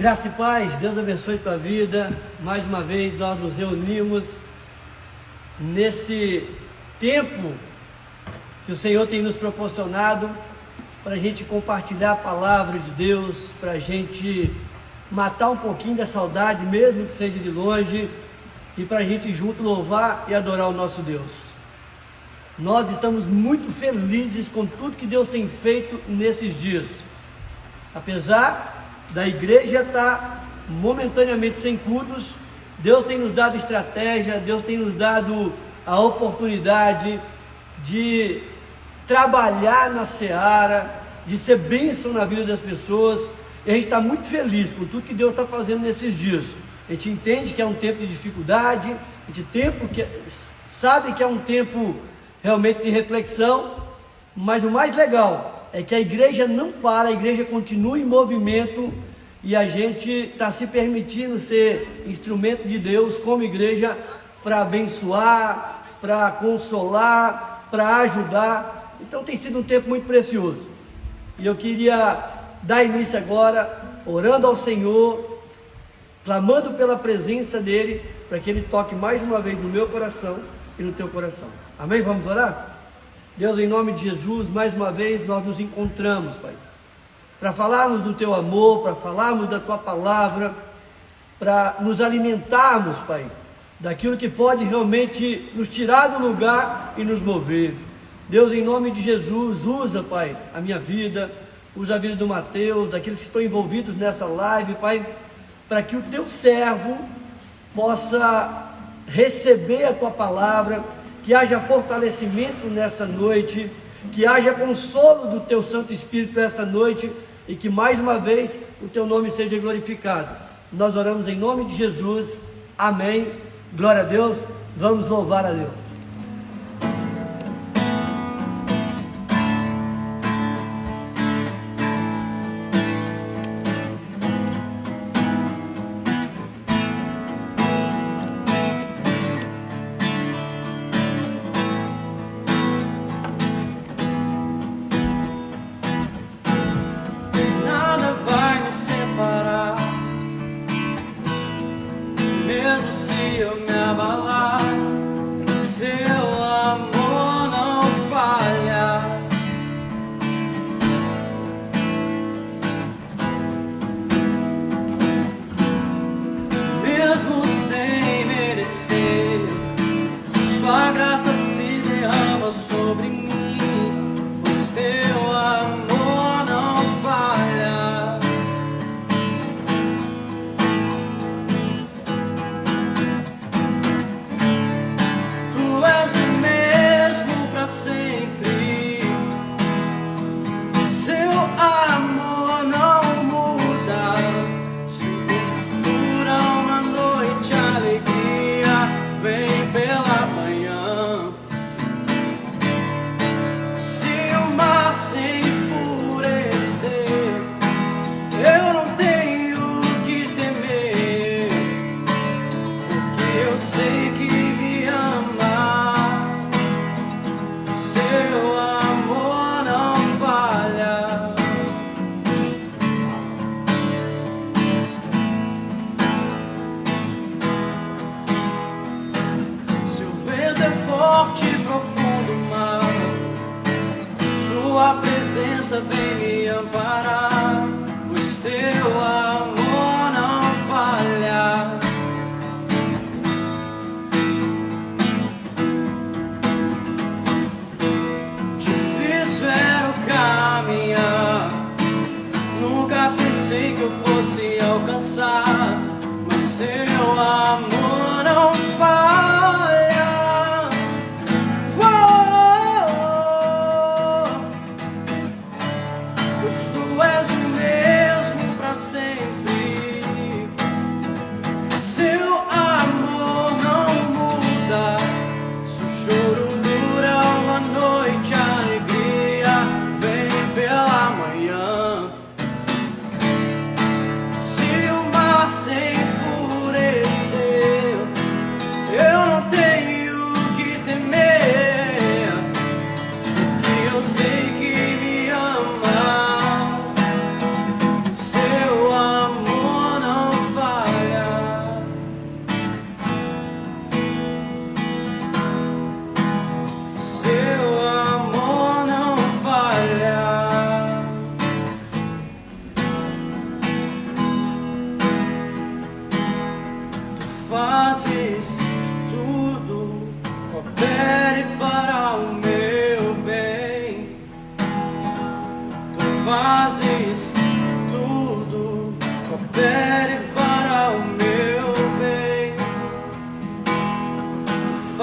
Graça e paz, Deus abençoe tua vida. Mais uma vez nós nos reunimos nesse tempo que o Senhor tem nos proporcionado para a gente compartilhar a palavra de Deus, para a gente matar um pouquinho da saudade, mesmo que seja de longe, e para a gente junto louvar e adorar o nosso Deus. Nós estamos muito felizes com tudo que Deus tem feito nesses dias. Apesar da igreja estar momentaneamente sem cultos, Deus tem nos dado estratégia, Deus tem nos dado a oportunidade de trabalhar na seara, de ser bênção na vida das pessoas, e a gente está muito feliz com tudo que Deus está fazendo nesses dias. A gente entende que é um tempo de dificuldade, a gente sabe que é um tempo realmente de reflexão, mas o mais legal é que a igreja não para, a igreja continua em movimento e a gente está se permitindo ser instrumento de Deus como igreja para abençoar, para consolar, para ajudar. Então tem sido um tempo muito precioso. E eu queria dar início agora, orando ao Senhor, clamando pela presença dEle, para que Ele toque mais uma vez no meu coração e no teu coração. Amém? Vamos orar? Deus, em nome de Jesus, mais uma vez nós nos encontramos, Pai, para falarmos do Teu amor, para falarmos da Tua palavra, para nos alimentarmos, Pai, daquilo que pode realmente nos tirar do lugar e nos mover. Deus, em nome de Jesus, usa, Pai, a minha vida, usa a vida do Mateus, daqueles que estão envolvidos nessa live, Pai, para que o Teu servo possa receber a Tua palavra, que haja fortalecimento nessa noite, que haja consolo do Teu Santo Espírito essa noite, e que mais uma vez o Teu nome seja glorificado. Nós oramos em nome de Jesus, amém, glória a Deus, vamos louvar a Deus. Vem me amparar, pois Teu amor não falha. Difícil era o caminhar, nunca pensei que eu fosse alcançar, mas Teu amor não falha.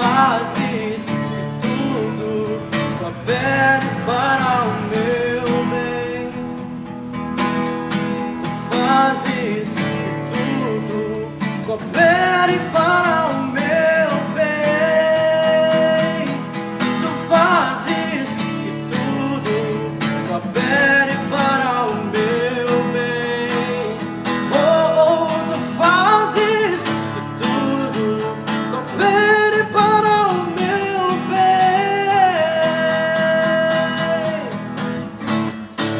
fazes tudo coopere para o meu bem. Tu fazes tudo coopere para o meu bem. Tu fazes que tudo coopere para o meu bem. Oh, tu fazes que tudo coopere para o meu bem.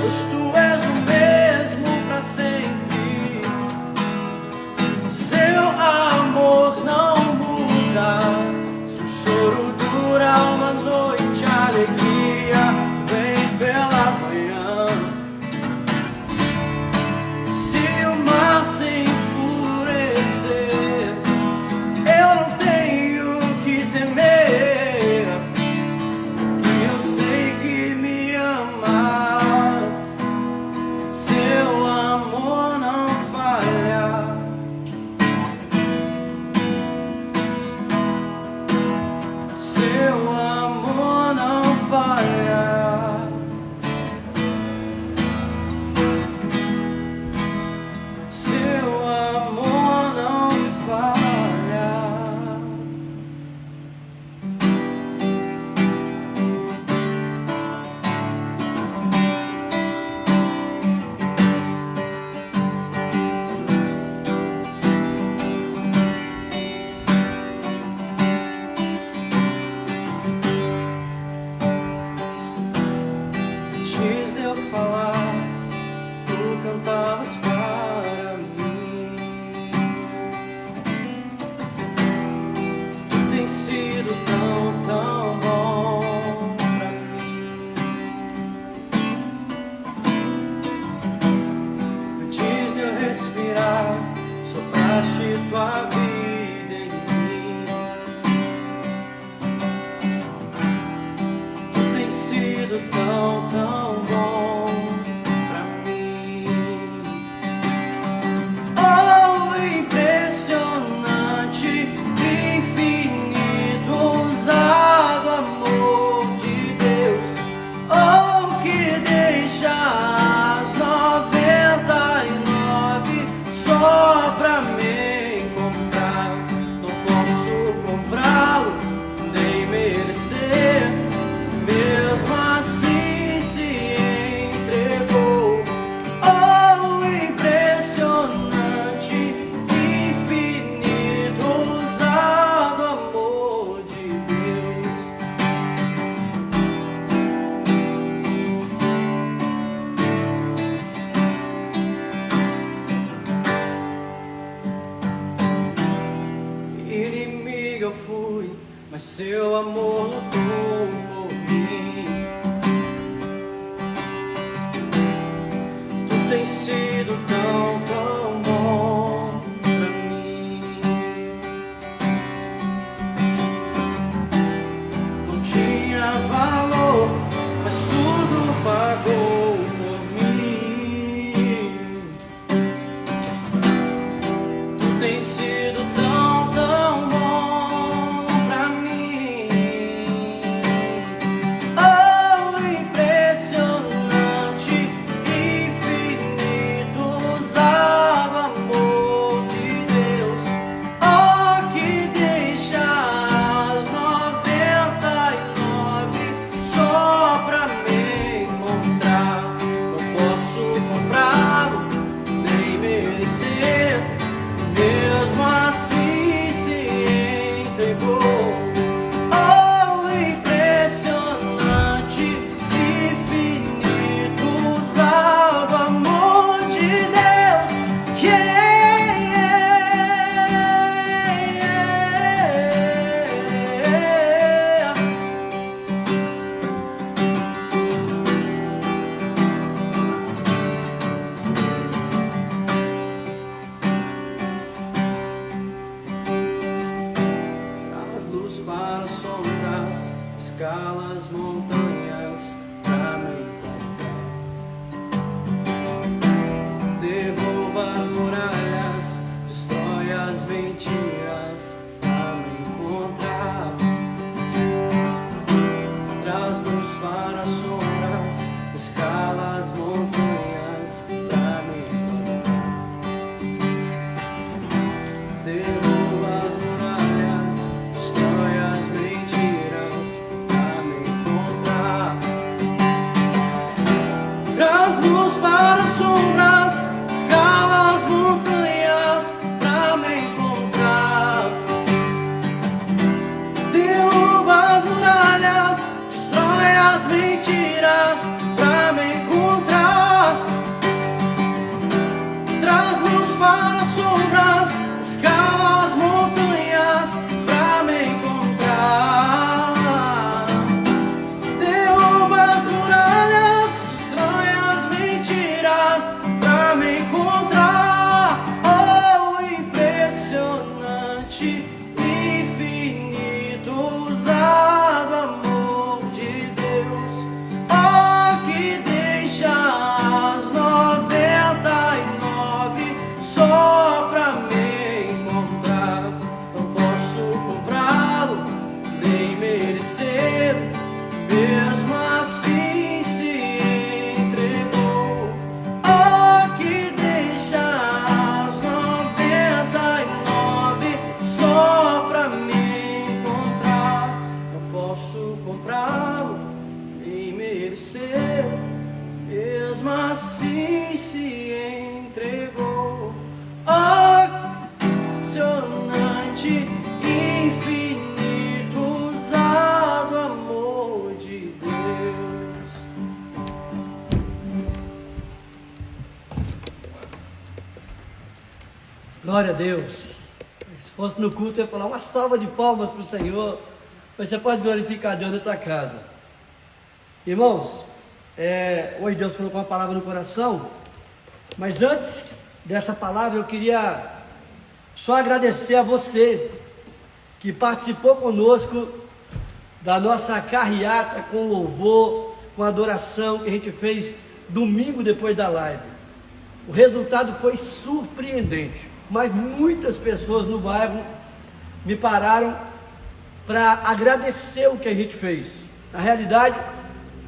Pois tu és o mesmo para sempre. Seu amor não muda. Se o choro dura uma noite, a alegria vem pela manhã. Se o mar se enfurecer, eu não tenho que temer, porque eu sei que me amas. Seu amor não falha. Seu amor não falha. Seu amor não falha. Antes de eu falar, tu cantavas para mim. Tu tens sido tão, tão bom pra mim. Antes de eu respirar, sopraste tua vida em mim. Tu tens sido tão, tão bom pra mim. Oh, impressionante, infinito, ousado amor de Deus. Oh, que deixa as 99 só pra me encontrar. Não posso comprá-lo, nem merecer. Mesmo assim se entregou. Oh, impressionante, infinito, ousado amor de Deus. Inimigo eu fui, mas seu amor lutou por mim. Tu tens sido tão, tão bom pra mim. Não tinha valor, mas tudo pagou por mim. Tu tens sido tão, tão bom pra mim. Oh, impressionante, infinito, ousado amor de Deus. Oh, que deixa as 99 só pra me encontrar. Não posso comprá-lo, nem merecer. Mesmo assim se entregou. Oh, impressionante, infinito, ousado amor de Deus. Traz luz para as sombras, escala as montanhas pra me encontrar. Derruba as muralhas, destrói as mentiras pra me encontrar. mentiras pra me encontrar. Traz-nos para sombras, escala as montanhas pra me encontrar. Derruba as muralhas, destrói as mentiras pra me encontrar. Oh, impressionante, infinito, usado amor de Deus. Oh, que deixa as 99 só pra me encontrar. Não posso comprá-lo, nem merecer, mesmo assim se entregou. Oh, que deixa as 99 só pra me encontrar. Não posso comprá-lo, nem merecer, mesmo assim se entregou. Oh, impressionante, infinito, usado amor de Deus. Glória a Deus. Se fosse no culto, eu ia falar uma salva de palmas para o Senhor, mas você pode glorificar Deus na tua casa. Irmãos, hoje Deus colocou uma palavra no coração, mas antes dessa palavra eu queria só agradecer a você que participou conosco da nossa carreata com louvor, com adoração que a gente fez domingo depois da live. O resultado foi surpreendente, mas muitas pessoas no bairro me pararam para agradecer o que a gente fez. Na realidade,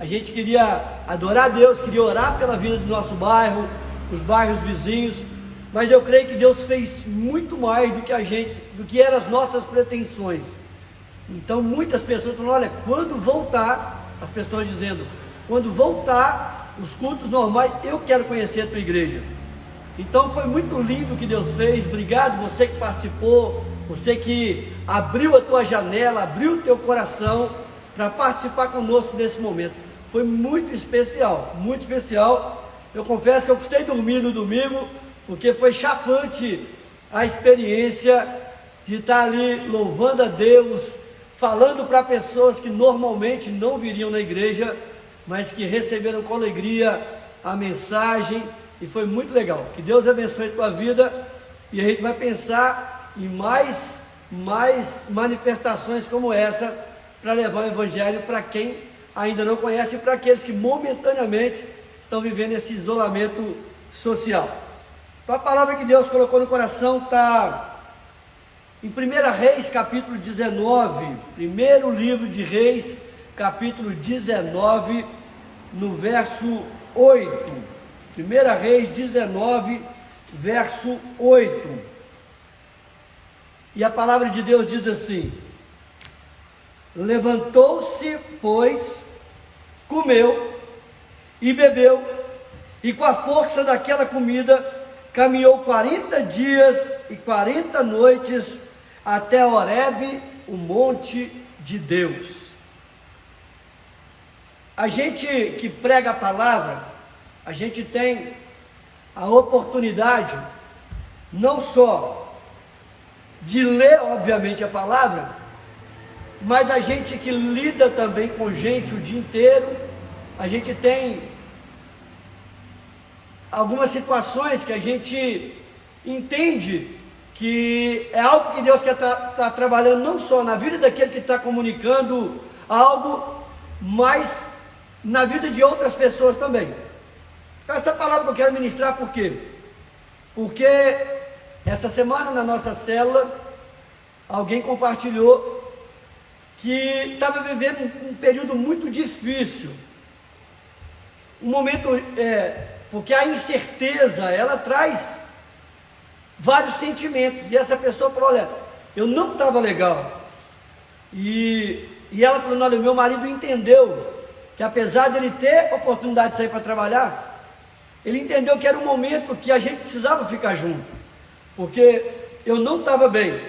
a gente queria adorar a Deus, queria orar pela vida do nosso bairro, os bairros vizinhos, mas eu creio que Deus fez muito mais do que eram as nossas pretensões. Então muitas pessoas falaram, olha, quando voltar, as pessoas dizendo, quando voltar os cultos normais, eu quero conhecer a tua igreja. Então foi muito lindo o que Deus fez. Obrigado você que participou, você que abriu a tua janela, abriu o teu coração para participar conosco nesse momento. Foi muito especial, muito especial. Eu confesso que eu custei dormir no domingo, porque foi chapante a experiência de estar ali louvando a Deus, falando para pessoas que normalmente não viriam na igreja, mas que receberam com alegria a mensagem, e foi muito legal. Que Deus abençoe a tua vida, e a gente vai pensar em mais manifestações como essa, para levar o evangelho para quem ainda não conhece, e para aqueles que momentaneamente estão vivendo esse isolamento social. Então, a palavra que Deus colocou no coração está em 1 Reis, capítulo 19, primeiro livro de Reis, capítulo 19, no verso 8. 1 Reis 19, verso 8. E a palavra de Deus diz assim: levantou-se, pois, comeu e bebeu, e com a força daquela comida caminhou 40 dias e 40 noites até Horebe, o monte de Deus. A gente que prega a palavra, a gente tem a oportunidade não só de ler, obviamente, a palavra, mas a gente que lida também com gente o dia inteiro. A gente tem algumas situações que a gente entende que é algo que Deus quer tá trabalhando não só na vida daquele que está comunicando algo, mas na vida de outras pessoas também. Então, essa palavra que eu quero ministrar, por quê? Porque essa semana na nossa célula, alguém compartilhou que estava vivendo um período muito difícil, um momento, porque a incerteza, ela traz vários sentimentos, e essa pessoa falou, olha, eu não estava legal, e ela falou, olha, meu marido entendeu, que apesar de ele ter oportunidade de sair para trabalhar, ele entendeu que era um momento que a gente precisava ficar junto, porque eu não estava bem,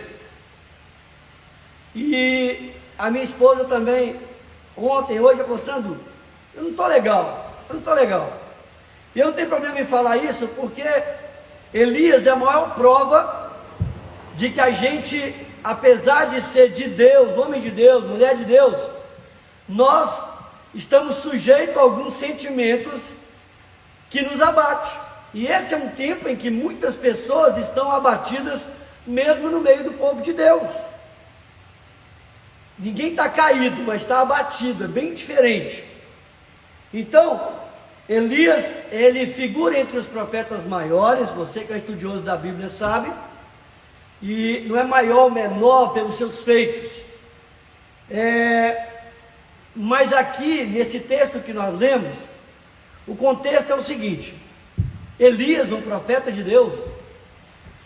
e a minha esposa também, hoje apostando eu não estou legal, eu não estou legal. E eu não tenho problema em falar isso, porque Elias é a maior prova de que a gente, apesar de ser de Deus, homem de Deus, mulher de Deus, nós estamos sujeitos a alguns sentimentos que nos abatem. E esse é um tempo em que muitas pessoas estão abatidas, mesmo no meio do povo de Deus. Ninguém está caído, mas está abatido, é bem diferente. Então, Elias, ele figura entre os profetas maiores, você que é estudioso da Bíblia sabe, e não é maior ou menor pelos seus feitos. Mas aqui, nesse texto que nós lemos, o contexto é o seguinte: Elias, um profeta de Deus,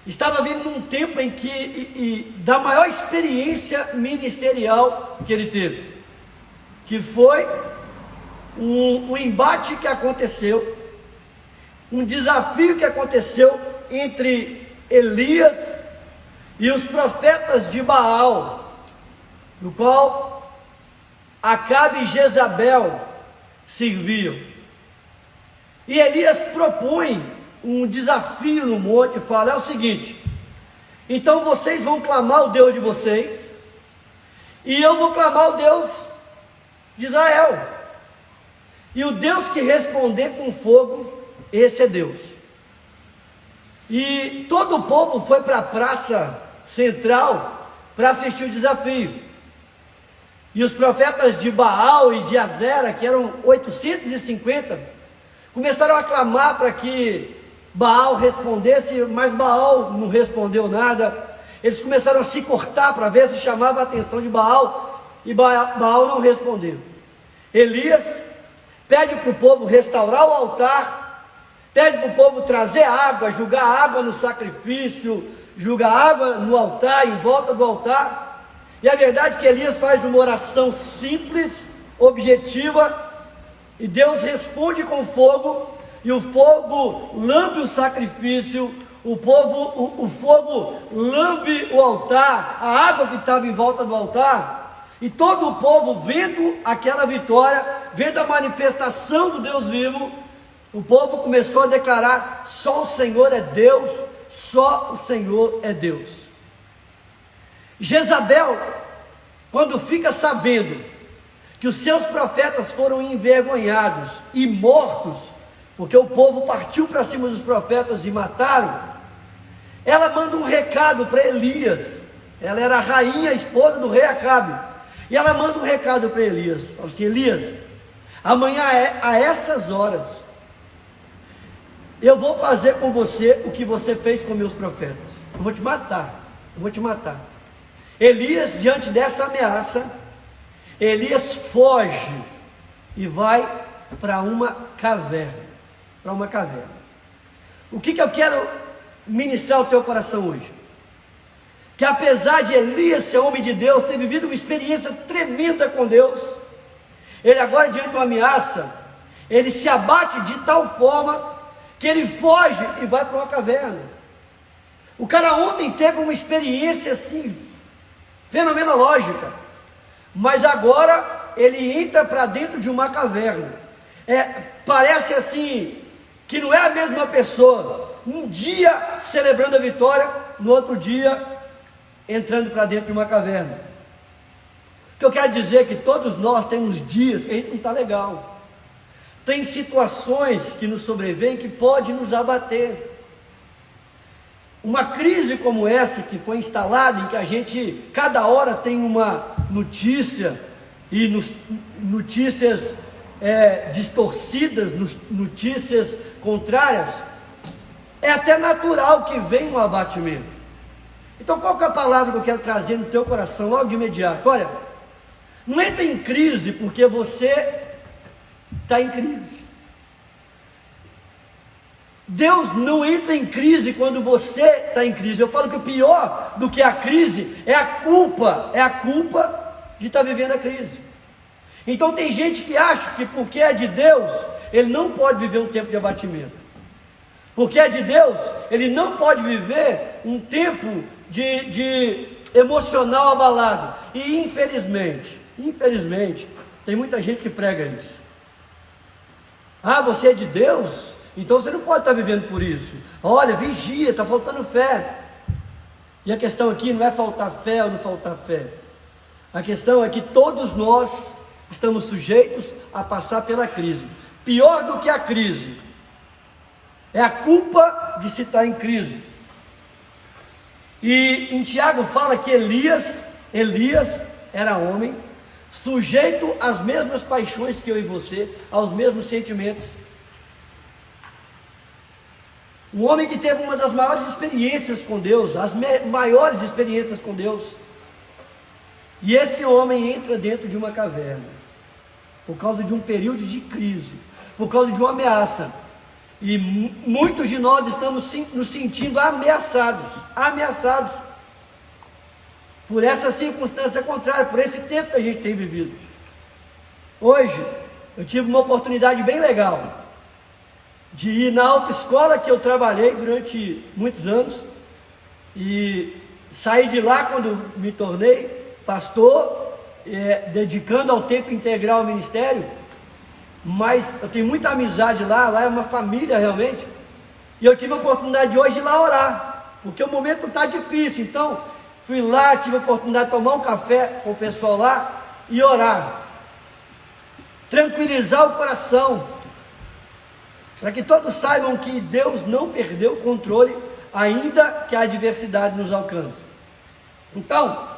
estava vindo num tempo em que, da maior experiência ministerial que ele teve, que foi um embate que aconteceu, um desafio que aconteceu entre Elias e os profetas de Baal, no qual Acabe e Jezabel serviam. E Elias propõe um desafio no monte e fala: é o seguinte, então vocês vão clamar o Deus de vocês, e eu vou clamar o Deus de Israel. E o Deus que responder com fogo, esse é Deus. E todo o povo foi para a praça central para assistir o desafio. E os profetas de Baal e de Azera, que eram 850, começaram a clamar para que Baal respondesse, mas Baal não respondeu nada. Eles começaram a se cortar para ver se chamava a atenção de Baal, e Baal não respondeu. Elias pede para o povo restaurar o altar, pede para o povo trazer água, jogar água no sacrifício, jogar água no altar, em volta do altar. E a verdade é que Elias faz uma oração simples, objetiva, e Deus responde com fogo, e o fogo lambe o sacrifício, o fogo lambe o altar, a água que estava em volta do altar. E todo o povo, vendo aquela vitória, vendo a manifestação do Deus vivo, o povo começou a declarar: só o Senhor é Deus, só o Senhor é Deus. Jezabel, quando fica sabendo que os seus profetas foram envergonhados e mortos, porque o povo partiu para cima dos profetas e mataram, ela manda um recado para Elias. Ela era a rainha, a esposa do rei Acabe. E ela manda um recado para Elias, fala assim: Elias, amanhã a essas horas, eu vou fazer com você o que você fez com meus profetas. Eu vou te matar, eu vou te matar. Elias, diante dessa ameaça, Elias foge e vai para uma caverna. Para uma caverna. O que eu quero ministrar ao teu coração hoje? Que apesar de Elias ser homem de Deus, ter vivido uma experiência tremenda com Deus, ele agora, diante de uma ameaça, ele se abate de tal forma que ele foge e vai para uma caverna. O cara ontem teve uma experiência assim, fenomenológica, mas agora ele entra para dentro de uma caverna. Parece assim, que não é a mesma pessoa. Um dia celebrando a vitória, no outro dia entrando para dentro de uma caverna. O que eu quero dizer é que todos nós temos dias que a gente não está legal. Tem situações que nos sobrevêm que podem nos abater. Uma crise como essa que foi instalada, em que a gente cada hora tem uma notícia, e notícias distorcidas, notícias contrárias, é até natural que venha um abatimento. Então qual que é a palavra que eu quero trazer no teu coração logo de imediato? Olha, não entra em crise porque você está em crise. Deus não entra em crise quando você está em crise. Eu falo que o pior do que a crise é a culpa de estar vivendo a crise. Então tem gente que acha que porque é de Deus, ele não pode viver um tempo de abatimento. Porque é de Deus, ele não pode viver um tempo de emocional abalado. E infelizmente, tem muita gente que prega isso. Ah, você é de Deus? Então você não pode estar vivendo por isso. Olha, vigia, está faltando fé. E a questão aqui não é faltar fé ou não faltar fé. A questão é que todos nós estamos sujeitos a passar pela crise. Pior do que a crise é a culpa de se estar em crise. E em Tiago fala que Elias era homem, sujeito às mesmas paixões que eu e você, aos mesmos sentimentos. Um homem que teve uma das maiores experiências com Deus, as maiores experiências com Deus. E esse homem entra dentro de uma caverna, por causa de um período de crise, por causa de uma ameaça. E muitos de nós estamos nos sentindo ameaçados por essa circunstância contrária, por esse tempo que a gente tem vivido. Hoje, eu tive uma oportunidade bem legal de ir na autoescola que eu trabalhei durante muitos anos, e saí de lá quando me tornei pastor, dedicando ao tempo integral ao ministério, mas eu tenho muita amizade lá é uma família realmente, e eu tive a oportunidade de hoje ir lá orar, porque o momento está difícil. Então fui lá, tive a oportunidade de tomar um café com o pessoal lá e orar, tranquilizar o coração, para que todos saibam que Deus não perdeu o controle, ainda que a adversidade nos alcance. Então,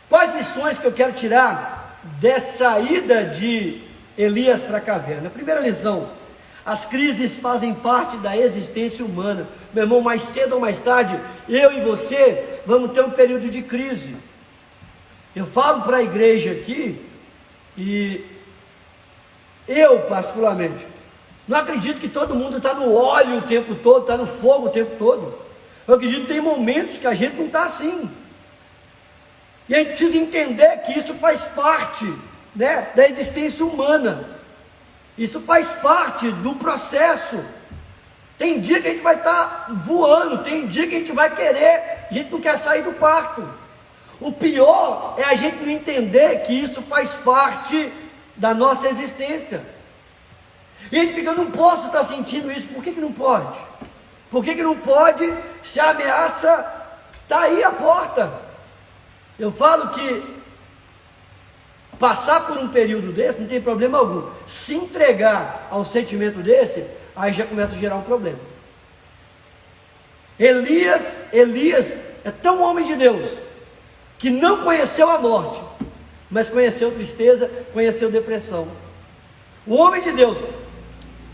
quais lições que eu quero tirar dessa ida de Elias para a caverna? A primeira lição: as crises fazem parte da existência humana. Meu irmão, mais cedo ou mais tarde, eu e você vamos ter um período de crise. Eu falo para a igreja aqui, e eu particularmente não acredito que todo mundo está no óleo o tempo todo, está no fogo o tempo todo. Eu acredito que tem momentos que a gente não está assim. E a gente precisa entender que isso faz parte, né, da existência humana. Isso faz parte do processo. Tem dia que a gente vai estar voando, tem dia que a gente vai querer, a gente não quer sair do quarto. O pior é a gente não entender que isso faz parte da nossa existência. E a gente fica: eu não posso estar sentindo isso. Por que não pode? Por que não pode, se a ameaça está aí à porta? Eu falo que passar por um período desse não tem problema algum. Se entregar a um sentimento desse, aí já começa a gerar um problema. Elias é tão homem de Deus, que não conheceu a morte, mas conheceu tristeza, conheceu depressão. O homem de Deus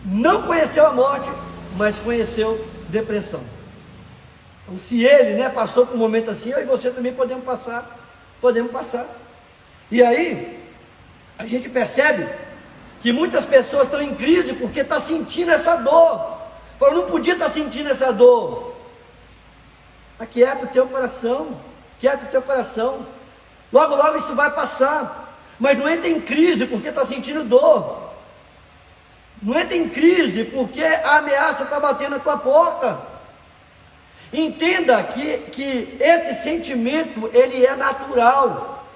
não conheceu a morte, mas conheceu depressão. Então, se ele, passou por um momento assim, eu e você também podemos passar. E aí, a gente percebe que muitas pessoas estão em crise porque estão sentindo essa dor. Fala: não podia estar sentindo essa dor. Aquieta o teu coração, logo logo isso vai passar. Mas não entra em crise porque está sentindo dor. Não entra em crise porque a ameaça está batendo na tua porta. Entenda que esse sentimento, ele é natural.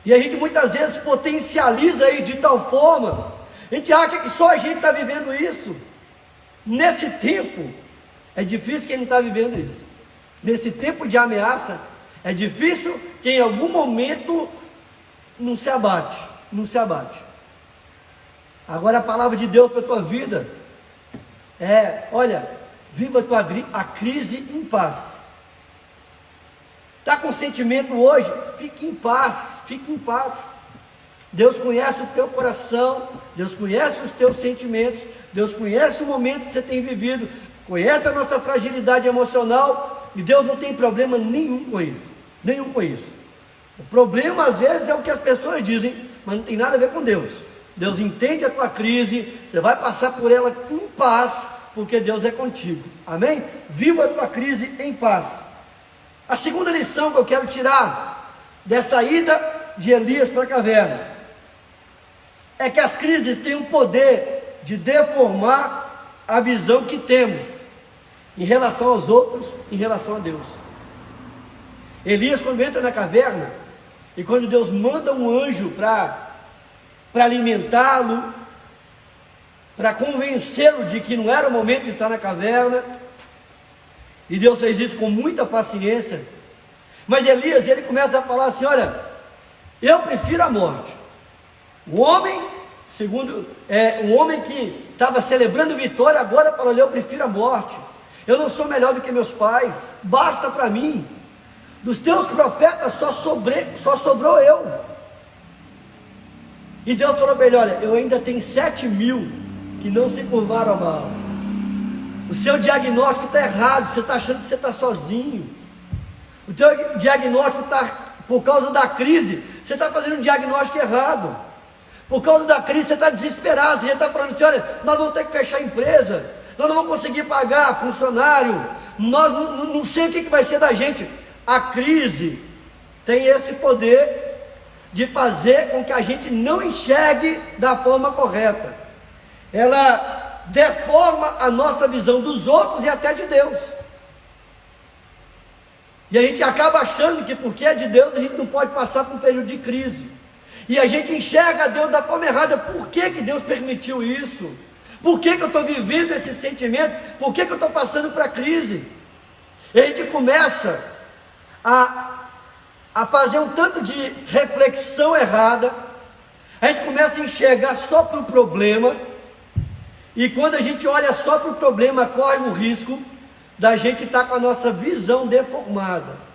E a gente muitas vezes potencializa ele de tal forma, a gente acha que só a gente está vivendo isso. Nesse tempo, é difícil quem não está vivendo isso. Nesse tempo de ameaça, é difícil que em algum momento não se abate. Agora a palavra de Deus para a tua vida é: olha, viva a crise em paz. Está com sentimento hoje? Fique em paz. Deus conhece o teu coração, Deus conhece os teus sentimentos, Deus conhece o momento que você tem vivido, conhece a nossa fragilidade emocional, e Deus não tem problema nenhum com isso. O problema às vezes é o que as pessoas dizem, mas não tem nada a ver com Deus. Deus entende a tua crise, você vai passar por ela em paz, porque Deus é contigo. Amém? Viva a tua crise em paz. A segunda lição que eu quero tirar dessa ida de Elias para a caverna é que as crises têm o poder de deformar a visão que temos em relação aos outros, em relação a Deus. Elias, quando entra na caverna, e quando Deus manda um anjo para para alimentá-lo, para convencê-lo de que não era o momento de estar na caverna. E Deus fez isso com muita paciência. Mas Elias, ele começa a falar assim: olha, eu prefiro a morte. O homem, segundo, um homem que estava celebrando vitória, agora falou: eu prefiro a morte. Eu não sou melhor do que meus pais, basta para mim. Dos teus profetas só sobrou eu. E Deus falou para ele: olha, eu ainda tenho 7.000 que não se curvaram a Baal. O seu diagnóstico está errado, você está achando que você está sozinho. O teu diagnóstico está, por causa da crise, você está fazendo um diagnóstico errado. Por causa da crise você está desesperado, você já está falando assim: olha, nós vamos ter que fechar a empresa, nós não vamos conseguir pagar funcionário, nós não sei o que vai ser da gente. A crise tem esse poder de fazer com que a gente não enxergue da forma correta. Ela deforma a nossa visão dos outros e até de Deus. E a gente acaba achando que porque é de Deus a gente não pode passar por um período de crise. E a gente enxerga Deus da forma errada. Por que Deus permitiu isso? Por que eu estou vivendo esse sentimento? Por que eu estou passando para a crise? E a gente começa a fazer um tanto de reflexão errada. A gente começa a enxergar só para o problema. E quando a gente olha só para o problema, corre o risco da gente estar com a nossa visão deformada.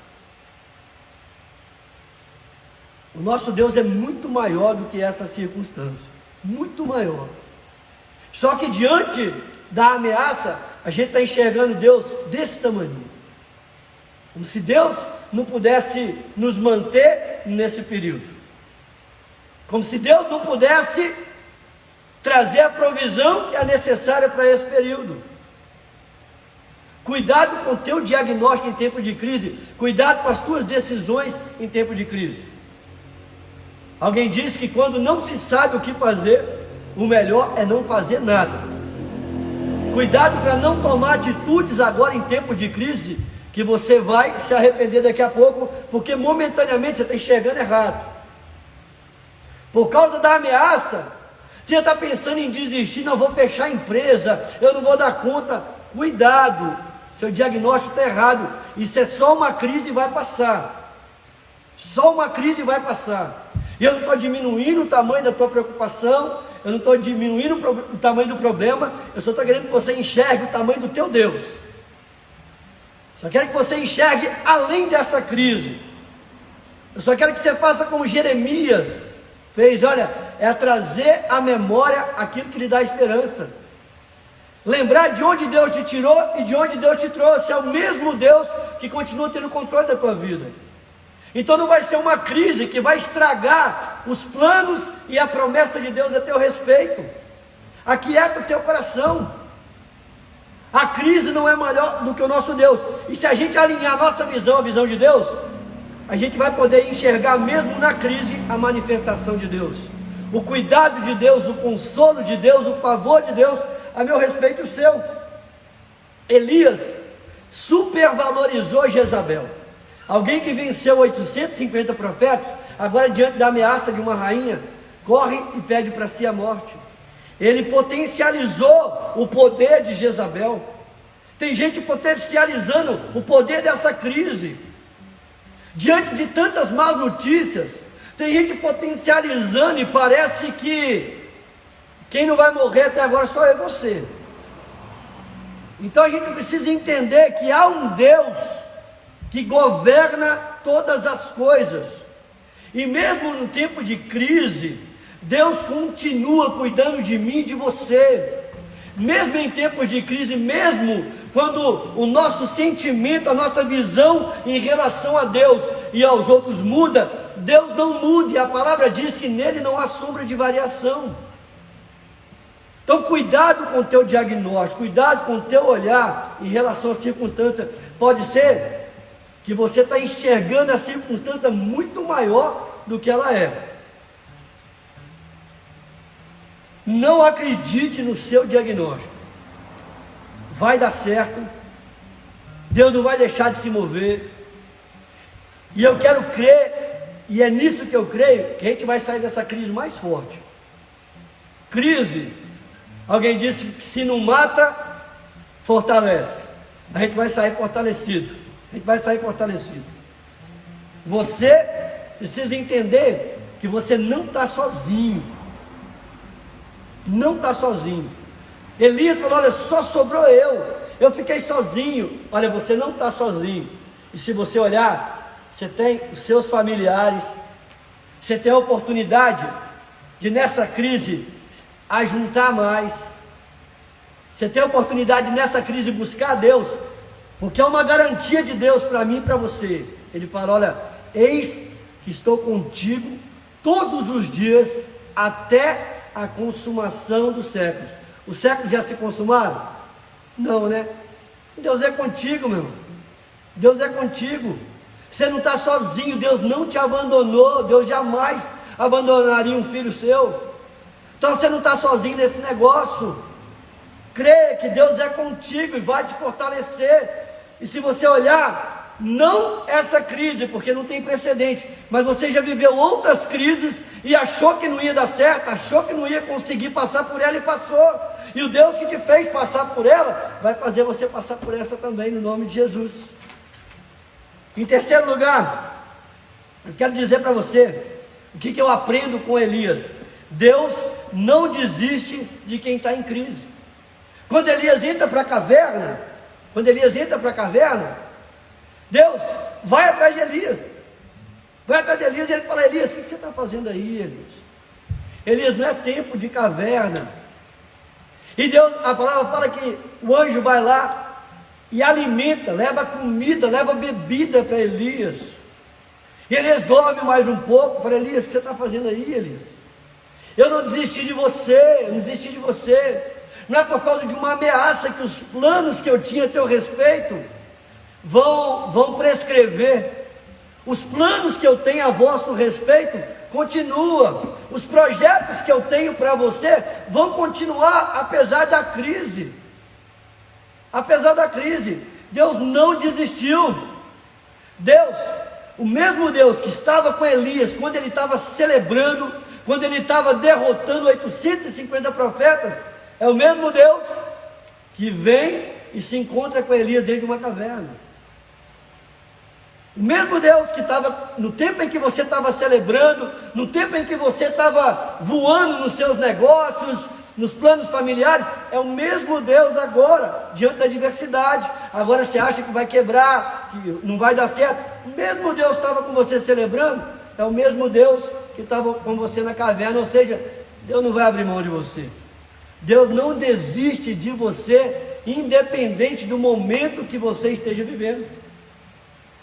O nosso Deus é muito maior do que essa circunstância, muito maior. Só que diante da ameaça, a gente está enxergando Deus desse tamanho, como se Deus não pudesse nos manter nesse período, como se Deus não pudesse trazer a provisão que é necessária para esse período. Cuidado com o teu diagnóstico em tempo de crise. Cuidado com as tuas decisões em tempo de crise. Alguém disse que quando não se sabe o que fazer, o melhor é não fazer nada. Cuidado para não tomar atitudes agora em tempo de crise, que você vai se arrepender daqui a pouco, porque momentaneamente você está enxergando errado. Por causa da ameaça, você já está pensando em desistir: não, vou fechar a empresa, eu não vou dar conta. Cuidado, seu diagnóstico está errado. Isso é só uma crise e vai passar. Só uma crise e vai passar. E eu não estou diminuindo o tamanho da tua preocupação, eu não estou diminuindo o tamanho do problema, eu só estou querendo que você enxergue o tamanho do teu Deus. Só quero que você enxergue além dessa crise. Eu só quero que você faça como Jeremias fez: olha, é trazer à memória aquilo que lhe dá esperança. Lembrar de onde Deus te tirou e de onde Deus te trouxe. É o mesmo Deus que continua tendo controle da tua vida. Então não vai ser uma crise que vai estragar os planos e a promessa de Deus a teu respeito. Aquieta o teu coração. A crise não é maior do que o nosso Deus. E se a gente alinhar a nossa visão à visão de Deus, a gente vai poder enxergar mesmo na crise a manifestação de Deus, o cuidado de Deus, o consolo de Deus, o favor de Deus a meu respeito e o seu. Elias supervalorizou Jezabel. Alguém que venceu 850 profetas, agora diante da ameaça de uma rainha, corre e pede para si a morte. Ele potencializou o poder de Jezabel. Tem gente potencializando o poder dessa crise. Diante de tantas más notícias, tem gente potencializando e parece que quem não vai morrer até agora só é você. Então a gente precisa entender que há um Deus que governa todas as coisas. E mesmo no tempo de crise, Deus continua cuidando de mim e de você. Mesmo em tempos de crise, mesmo quando o nosso sentimento, a nossa visão em relação a Deus e aos outros muda, Deus não muda, e a palavra diz que nele não há sombra de variação. Então cuidado com o teu diagnóstico, cuidado com o teu olhar em relação às circunstâncias. Pode ser que você está enxergando a circunstância muito maior do que ela é. Não acredite no seu diagnóstico. Vai dar certo. Deus não vai deixar de se mover. E eu quero crer, e é nisso que eu creio, que a gente vai sair dessa crise mais forte. Crise, alguém disse que se não mata, fortalece. A gente vai sair fortalecido. A gente vai sair fortalecido. Você precisa entender que você não está sozinho. Não está sozinho. Elias falou: olha, só sobrou eu fiquei sozinho. Olha, você não está sozinho. E se você olhar, você tem os seus familiares, você tem a oportunidade de nessa crise ajuntar mais. Você tem a oportunidade de nessa crise buscar a Deus, porque é uma garantia de Deus para mim e para você. Ele fala: olha, eis que estou contigo todos os dias até a consumação dos séculos. Os séculos já se consumaram? Não, né? Deus é contigo, meu irmão. Deus é contigo. Você não está sozinho. Deus não te abandonou. Deus jamais abandonaria um filho seu. Então você não está sozinho nesse negócio. Creia que Deus é contigo e vai te fortalecer. E se você olhar, não essa crise, porque não tem precedente, mas você já viveu outras crises e achou que não ia dar certo, achou que não ia conseguir passar por ela e passou. E o Deus que te fez passar por ela, vai fazer você passar por essa também, no nome de Jesus. Em terceiro lugar, eu quero dizer para você, o que eu aprendo com Elias. Deus não desiste de quem está em crise. Quando Elias entra para a caverna, Deus vai atrás de Elias. Vai atrás de Elias e ele fala: Elias, o que você está fazendo aí, Elias? Elias, não é tempo de caverna. E Deus, a palavra fala que o anjo vai lá e alimenta, leva comida, leva bebida para Elias. E Elias dorme mais um pouco. Fala: Elias, o que você está fazendo aí, Elias? Eu não desisti de você, Não é por causa de uma ameaça que os planos que eu tinha a teu respeito vão prescrever. Os planos que eu tenho a vosso respeito continuam. Os projetos que eu tenho para você vão continuar apesar da crise. Apesar da crise, Deus não desistiu. Deus, o mesmo Deus que estava com Elias quando ele estava celebrando, quando ele estava derrotando 850 profetas, é o mesmo Deus que vem e se encontra com Elias dentro de uma caverna. O mesmo Deus que estava, no tempo em que você estava celebrando, no tempo em que você estava voando nos seus negócios, nos planos familiares, é o mesmo Deus agora, diante da adversidade. Agora você acha que vai quebrar, que não vai dar certo. O mesmo Deus que estava com você celebrando, é o mesmo Deus que estava com você na caverna. Ou seja, Deus não vai abrir mão de você. Deus não desiste de você, independente do momento que você esteja vivendo.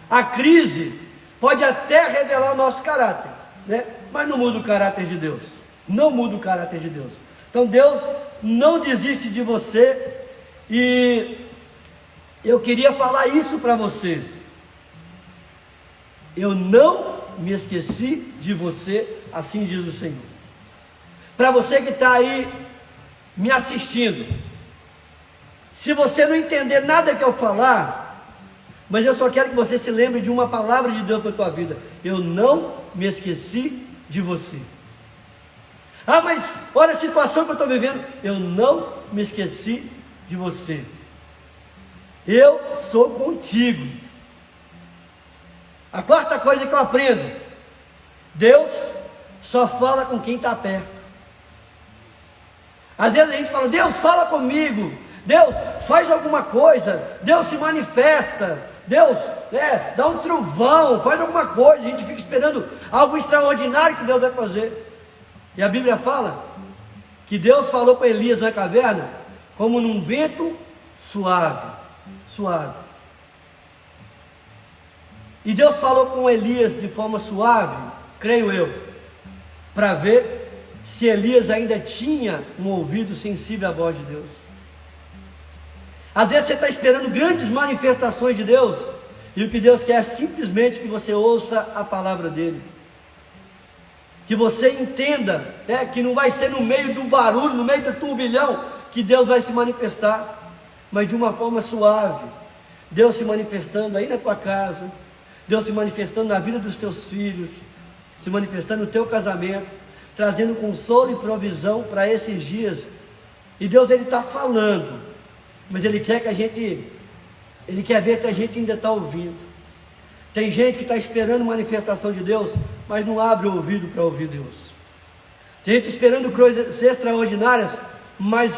A crise pode até revelar o nosso caráter, né? Mas não muda o caráter de Deus. Não muda o caráter de Deus. Então Deus não desiste de você. E eu queria falar isso para você. Eu não me esqueci de você, assim diz o Senhor. Para você que está aí me assistindo, se você não entender nada que eu falar, mas eu só quero que você se lembre de uma palavra de Deus para a tua vida: eu não me esqueci de você. Ah, mas olha a situação que eu estou vivendo. Eu não me esqueci de você. Eu sou contigo. A quarta coisa que eu aprendo: Deus só fala com quem está perto. Às vezes a gente fala: Deus, fala comigo. Deus, faz alguma coisa. Deus se manifesta. Deus, dá um trovão, faz alguma coisa. A gente fica esperando algo extraordinário que Deus vai fazer. E a Bíblia fala que Deus falou com Elias na caverna como num vento suave. E Deus falou com Elias de forma suave, creio eu, para ver se Elias ainda tinha um ouvido sensível à voz de Deus. Às vezes você está esperando grandes manifestações de Deus, e o que Deus quer é simplesmente que você ouça a palavra dele, que você entenda, que não vai ser no meio do barulho, no meio do turbilhão, que Deus vai se manifestar, mas de uma forma suave. Deus se manifestando aí na tua casa, Deus se manifestando na vida dos teus filhos, se manifestando no teu casamento, trazendo consolo e provisão para esses dias. E Deus, Ele está falando, mas Ele quer Ele quer ver se a gente ainda está ouvindo. Tem gente que está esperando manifestação de Deus, mas não abre o ouvido para ouvir Deus. Tem gente esperando coisas extraordinárias, mas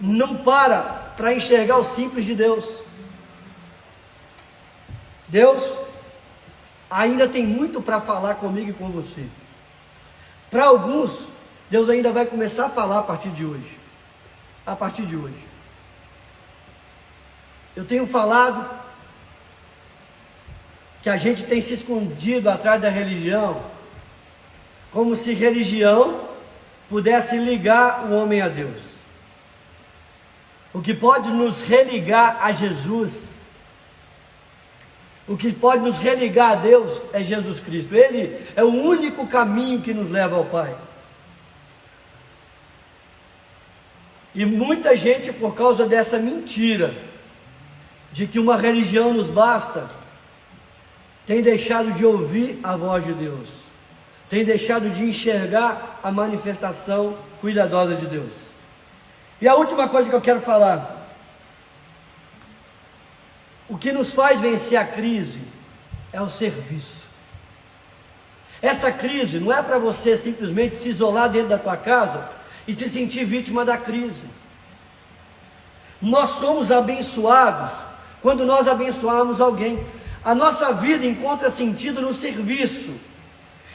não para enxergar o simples de Deus. Deus ainda tem muito para falar comigo e com você. Para alguns, Deus ainda vai começar a falar a partir de hoje. A partir de hoje. Eu tenho falado que a gente tem se escondido atrás da religião, como se religião pudesse ligar o homem a Deus. O que pode nos religar a Jesus, o que pode nos religar a Deus é Jesus Cristo. Ele é o único caminho que nos leva ao Pai. E muita gente, por causa dessa mentira de que uma religião nos basta, tem deixado de ouvir a voz de Deus, tem deixado de enxergar a manifestação cuidadosa de Deus. E a última coisa que eu quero falar: o que nos faz vencer a crise é o serviço. Essa crise não é para você simplesmente se isolar dentro da tua casa e se sentir vítima da crise. Nós somos abençoados quando nós abençoamos alguém. A nossa vida encontra sentido no serviço.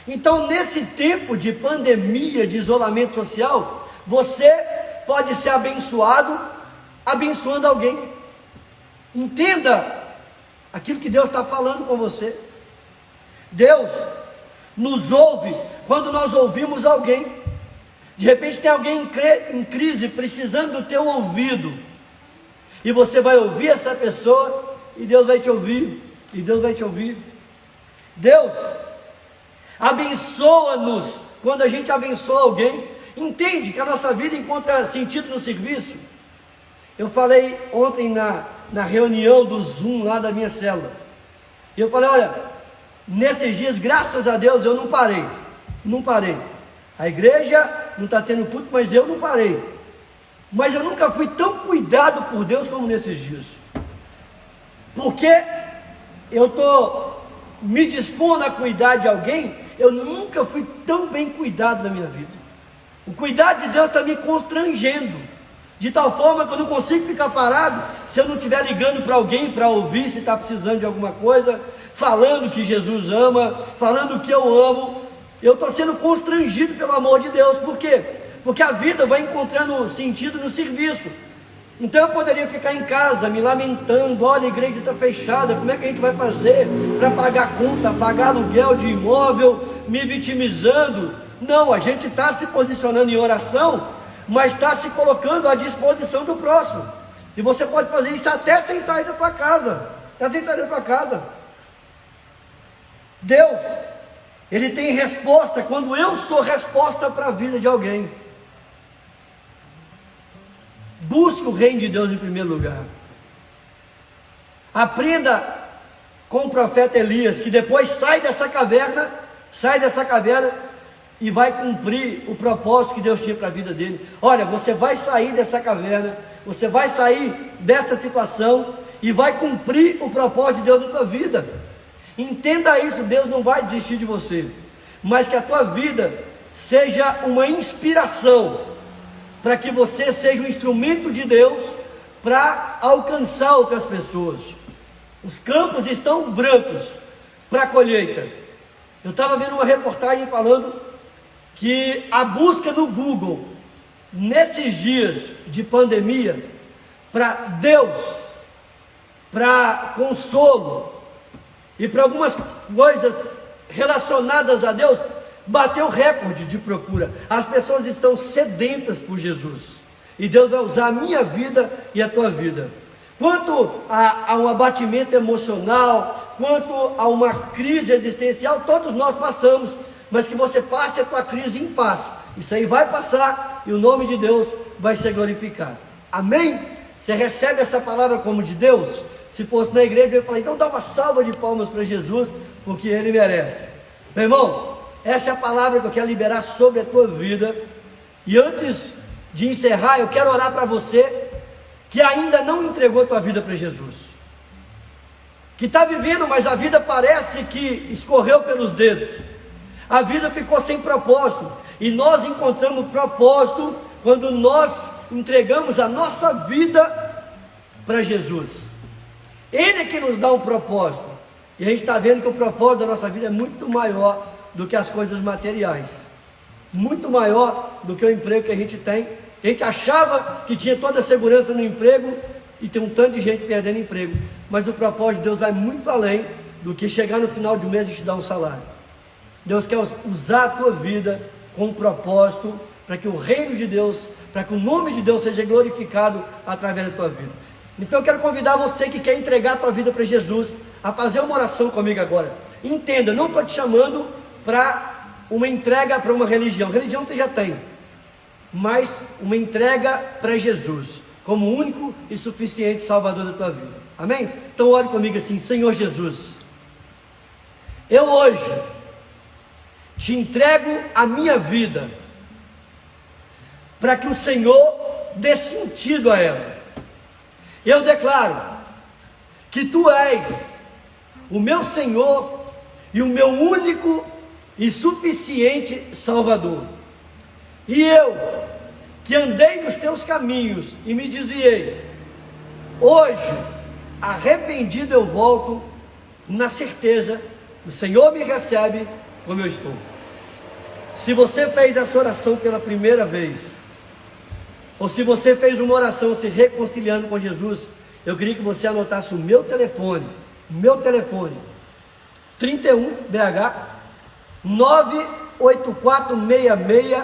Então, nesse tempo de pandemia, de isolamento social, você pode ser abençoado abençoando alguém. Entenda aquilo que Deus está falando com você. Deus nos ouve quando nós ouvimos alguém. De repente tem alguém em crise, precisando do teu ouvido, e você vai ouvir essa pessoa, e Deus vai te ouvir, e Deus vai te ouvir. Deus abençoa-nos quando a gente abençoa alguém. Entende que a nossa vida encontra sentido no serviço. Eu falei ontem na reunião do Zoom lá da minha célula, e eu falei: olha, nesses dias, graças a Deus, eu não parei. A igreja não está tendo culto, mas eu não parei. Mas eu nunca fui tão cuidado por Deus como nesses dias, porque eu estou me dispondo a cuidar de alguém. Eu nunca fui tão bem cuidado na minha vida. O cuidado de Deus está me constrangendo, de tal forma que eu não consigo ficar parado se eu não estiver ligando para alguém para ouvir se está precisando de alguma coisa, falando que Jesus ama, falando que eu amo. Eu estou sendo constrangido pelo amor de Deus. Por quê? Porque a vida vai encontrando sentido no serviço. Então eu poderia ficar em casa me lamentando: olha, a igreja está fechada, como é que a gente vai fazer para pagar conta, pagar aluguel de imóvel, me vitimizando. Não, a gente está se posicionando em oração, mas está se colocando à disposição do próximo. E você pode fazer isso até sem sair da tua casa. Deus, Ele tem resposta quando eu sou resposta para a vida de alguém. Busque o reino de Deus em primeiro lugar. Aprenda com o profeta Elias, que depois sai dessa caverna e vai cumprir o propósito que Deus tinha para a vida dele. Olha, você vai sair dessa caverna, você vai sair dessa situação e vai cumprir o propósito de Deus na tua vida. Entenda isso: Deus não vai desistir de você, mas que a tua vida seja uma inspiração para que você seja um instrumento de Deus para alcançar outras pessoas. Os campos estão brancos para a colheita. Eu estava vendo uma reportagem falando que a busca no Google, nesses dias de pandemia, para Deus, para consolo e para algumas coisas relacionadas a Deus, bateu recorde de procura. As pessoas estão sedentas por Jesus, e Deus vai usar a minha vida e a tua vida. Quanto a um abatimento emocional, quanto a uma crise existencial, todos nós passamos, mas que você passe a tua crise em paz. Isso aí vai passar e o nome de Deus vai ser glorificado. Amém? Você recebe essa palavra como de Deus? Se fosse na igreja, eu ia falar: então dá uma salva de palmas para Jesus, porque Ele merece. Meu irmão, essa é a palavra que eu quero liberar sobre a tua vida. E antes de encerrar, eu quero orar para você que ainda não entregou a tua vida para Jesus, que está vivendo, mas a vida parece que escorreu pelos dedos, a vida ficou sem propósito, e nós encontramos propósito quando nós entregamos a nossa vida para Jesus. Ele é que nos dá um propósito, e a gente está vendo que o propósito da nossa vida é muito maior do que as coisas materiais, muito maior do que o emprego que a gente tem. A gente achava que tinha toda a segurança no emprego, e tem um tanto de gente perdendo emprego, mas o propósito de Deus vai muito além do que chegar no final do mês e te dar um salário. Deus quer usar a tua vida com um propósito, para que o reino de Deus, para que o nome de Deus seja glorificado através da tua vida. Então eu quero convidar você que quer entregar a tua vida para Jesus, a fazer uma oração comigo agora. Entenda, não estou te chamando para uma entrega para uma religião você já tem, mas uma entrega para Jesus, como único e suficiente Salvador da tua vida. Amém? Então ore comigo assim: Senhor Jesus, eu hoje te entrego a minha vida, para que o Senhor dê sentido a ela. Eu declaro que Tu és o meu Senhor e o meu único e suficiente Salvador. E eu, que andei nos Teus caminhos e me desviei, hoje, arrependido eu volto, na certeza que o Senhor me recebe como eu estou. Se você fez essa oração pela primeira vez, ou se você fez uma oração se reconciliando com Jesus, eu queria que você anotasse o meu telefone, 31 BH 98466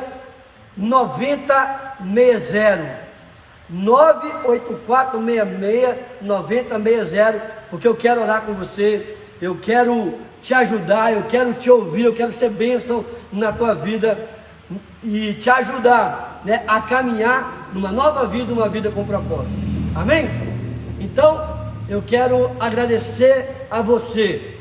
9060, 98466 9060, porque eu quero orar com você, eu quero te ajudar, eu quero te ouvir, eu quero ser bênção na tua vida e te ajudar, né, a caminhar numa nova vida, uma vida com propósito. Amém? Então eu quero agradecer a você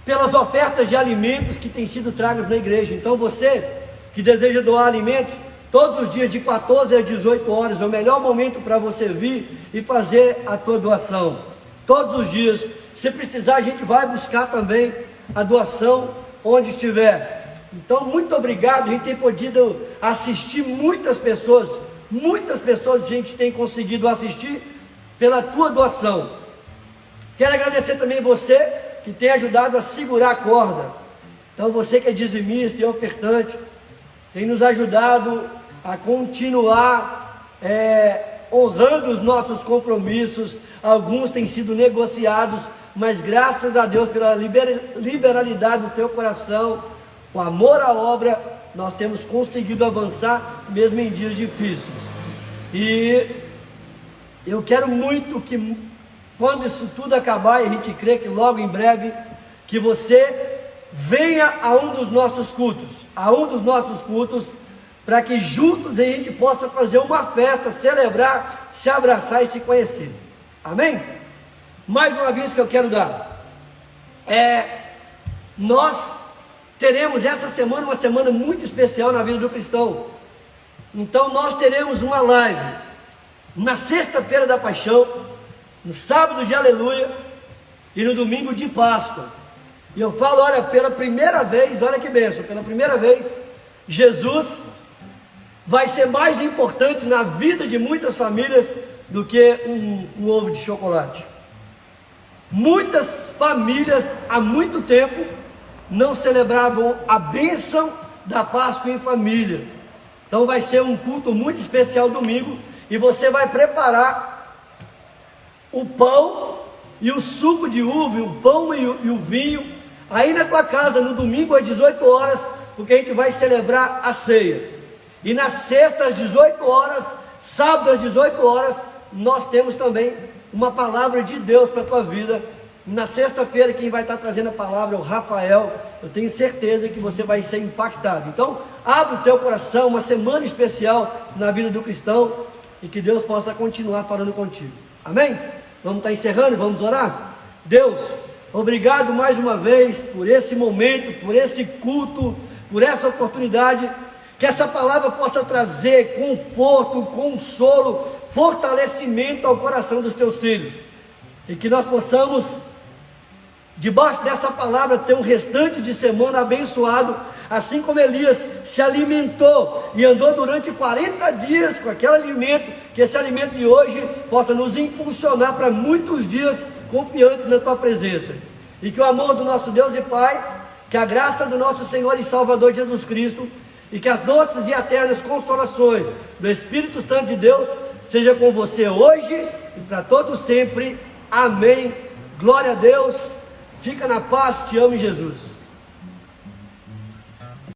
pelas ofertas de alimentos que têm sido tragas na igreja. Então você que deseja doar alimentos, todos os dias de 14 às 18 horas é o melhor momento para você vir e fazer a tua doação. Todos os dias, se precisar, a gente vai buscar também a doação onde estiver. Então, muito obrigado. A gente tem podido assistir muitas pessoas a gente tem conseguido assistir pela tua doação. Quero agradecer também você que tem ajudado a segurar a corda. Então, você que é dizimista e ofertante, tem nos ajudado a continuar honrando os nossos compromissos. Alguns têm sido negociados, mas graças a Deus pela liberalidade do teu coração, o amor à obra, nós temos conseguido avançar mesmo em dias difíceis. E eu quero muito que quando isso tudo acabar, e a gente crê que logo em breve, que você venha a um dos nossos cultos, para que juntos a gente possa fazer uma festa, celebrar, se abraçar e se conhecer. Amém? Mais uma vez que eu quero dar, nós teremos essa semana uma semana muito especial na vida do cristão. Então nós teremos uma live na sexta-feira da Paixão, no sábado de Aleluia e no domingo de Páscoa. E eu falo, olha, pela primeira vez, olha que bênção, pela primeira vez, Jesus vai ser mais importante na vida de muitas famílias do que um ovo de chocolate. Muitas famílias há muito tempo não celebravam a bênção da Páscoa em família. Então vai ser um culto muito especial domingo, e você vai preparar o pão e o suco de uva, o pão e o vinho, aí na tua casa no domingo às 18 horas, porque a gente vai celebrar a ceia. E na sexta às 18 horas, sábado às 18 horas, nós temos também uma palavra de Deus para a tua vida. Na sexta-feira quem vai estar trazendo a palavra é o Rafael. Eu tenho certeza que você vai ser impactado. Então, abre o teu coração, uma semana especial na vida do cristão, e que Deus possa continuar falando contigo. Amém? Vamos estar encerrando e vamos orar? Deus, Obrigado mais uma vez por esse momento, por esse culto, por essa oportunidade. Que essa palavra possa trazer conforto, consolo, fortalecimento ao coração dos teus filhos. E que nós possamos, debaixo dessa palavra, ter um restante de semana abençoado, assim como Elias se alimentou e andou durante 40 dias com aquele alimento, que esse alimento de hoje possa nos impulsionar para muitos dias confiantes na tua presença. E que o amor do nosso Deus e Pai, que a graça do nosso Senhor e Salvador Jesus Cristo, e que as doces e eternas consolações do Espírito Santo de Deus seja com você hoje e para todos sempre. Amém. Glória a Deus. Fica na paz. Te amo, Jesus.